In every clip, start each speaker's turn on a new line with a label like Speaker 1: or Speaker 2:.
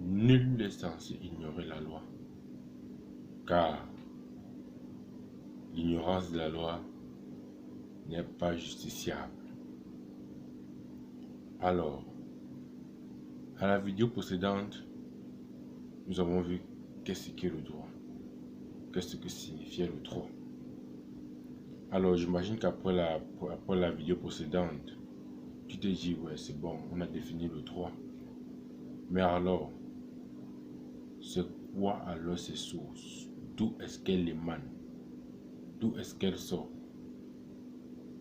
Speaker 1: Nul n'est censé ignorer la loi, car l'ignorance de la loi n'est pas justiciable. Alors, à la vidéo précédente, nous avons vu qu'est-ce qu'est le droit, qu'est-ce que signifiait le droit. Alors, j'imagine qu'après la vidéo précédente, tu te dis, ouais, c'est bon, on a défini le droit. Mais alors, c'est quoi alors ces sources? D'où est-ce qu'elles émanent? D'où est-ce qu'elles sortent?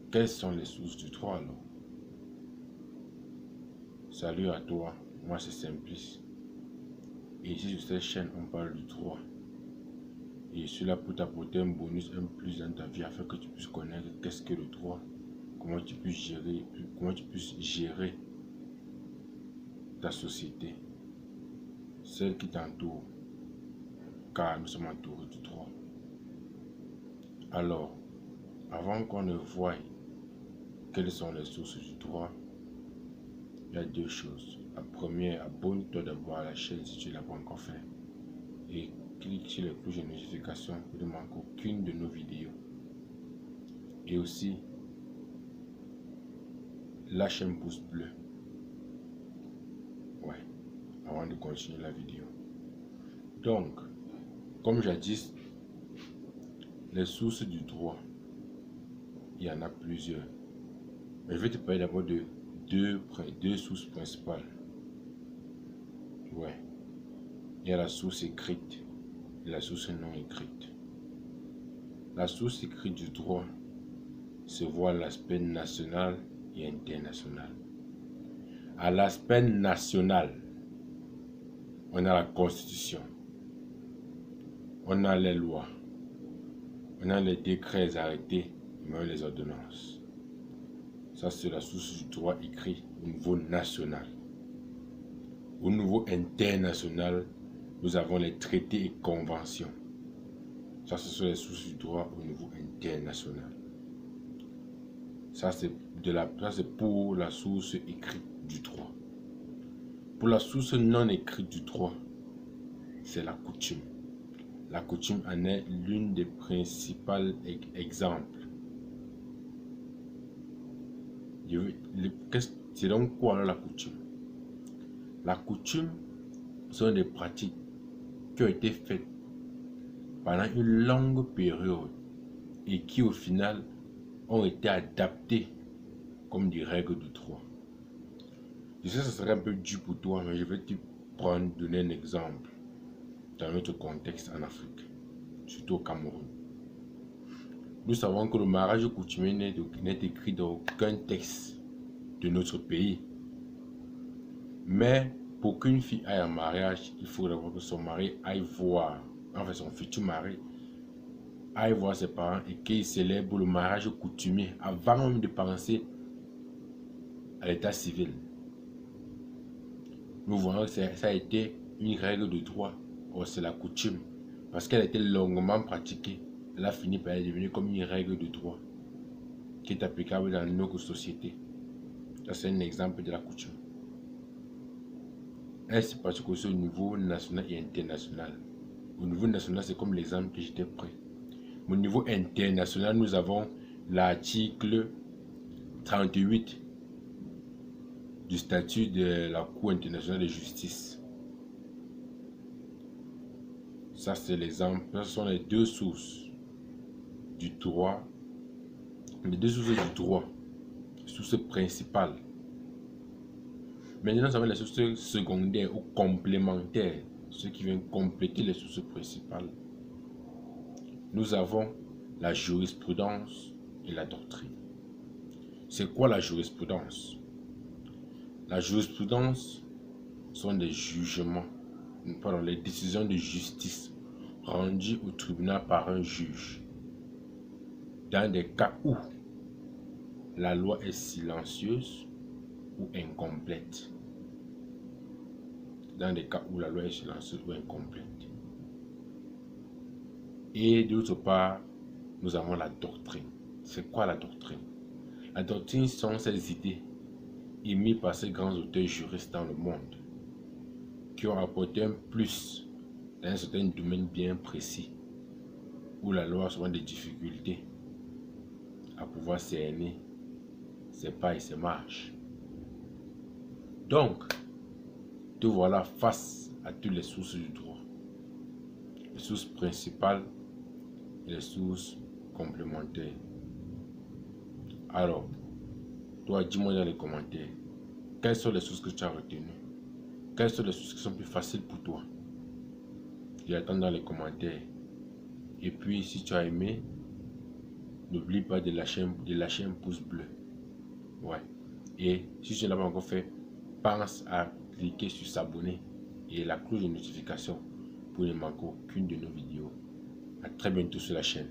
Speaker 1: Quelles sont les sources du droit alors? Salut à toi, moi c'est Simplice. Et ici sur cette chaîne, on parle du droit. Et je suis là pour t'apporter un bonus, un plus dans ta vie afin que tu puisses connaître qu'est-ce que le droit, comment tu puisses gérer ta société, celle qui t'entoure, car nous sommes entourés du droit. Alors, avant qu'on ne voie quelles sont les sources du droit, il y a deux choses. La première, abonne-toi d'abord à la chaîne si tu ne l'as pas encore fait. Et clique sur les cloches de notification pour ne manquer aucune de nos vidéos. Et aussi, lâche un pouce bleu. Ouais, avant de continuer la vidéo. Donc, comme jadis, les sources du droit, il y en a plusieurs. Mais je vais te parler d'abord de deux sources principales. Ouais. Il y a la source écrite et la source non écrite. La source écrite du droit se voit à l'aspect national et international. À l'aspect national, on a la Constitution, on a les lois, on a les décrets arrêtés, mais les ordonnances. Ça, c'est la source du droit écrit au niveau national. Au niveau international, nous avons les traités et conventions. Ça, ce sont les sources du droit au niveau international. Ça, c'est pour la source écrite du droit. Pour la source non écrite du droit, c'est la coutume. La coutume en est l'une des principales exemples. C'est donc quoi alors la coutume? La coutume sont des pratiques qui ont été faites pendant une longue période et qui au final ont été adaptées comme des règles de droit. Je sais que ce serait un peu dur pour toi, mais je vais te donner un exemple dans notre contexte en Afrique, surtout au Cameroun. Nous savons que le mariage coutumier n'est écrit dans aucun texte de notre pays. Mais pour qu'une fille aille en mariage, il faut d'abord que son mari aille voir, enfin son futur mari, aille voir ses parents et qu'il célèbre le mariage coutumier avant même de penser à l'état civil. Nous voyons que ça a été une règle de droit, or c'est la coutume, parce qu'elle a été longuement pratiquée. Elle a fini par devenir comme une règle de droit qui est applicable dans notre société. Ça, c'est un exemple de la coutume. Elle se pratique aussi au niveau national et international. Au niveau national, c'est comme l'exemple que j'étais pris. Au niveau international, nous avons l'article 38 du statut de la Cour internationale de justice. Ça, c'est l'exemple. Ce sont les deux sources du droit. Les deux sources du droit. Sources principales. Maintenant, nous avons les sources secondaires ou complémentaires. Ceux qui viennent compléter les sources principales. Nous avons la jurisprudence et la doctrine. C'est quoi la jurisprudence? La jurisprudence sont des jugements, les décisions de justice rendues au tribunal par un juge dans des cas où la loi est silencieuse ou incomplète. Dans des cas où la loi est silencieuse ou incomplète. Et d'autre part, nous avons la doctrine. C'est quoi la doctrine? La doctrine sont ces idées émises par ces grands auteurs juristes dans le monde qui ont apporté un plus dans un certain domaine bien précis, où la loi a souvent des difficultés à pouvoir cerner ses pas et ses marches. Donc, te voilà face à toutes les sources du droit. Les sources principales et les sources complémentaires. Alors, toi, dis-moi dans les commentaires, quelles sont les sources que tu as retenues? Quelles sont les sources qui sont plus faciles pour toi? J'attends dans les commentaires. Et puis, si tu as aimé, n'oublie pas de lâcher un pouce bleu. Ouais. Et si tu ne l'as pas encore fait, pense à cliquer sur s'abonner et la cloche de notification pour ne manquer aucune de nos vidéos. À très bientôt sur la chaîne.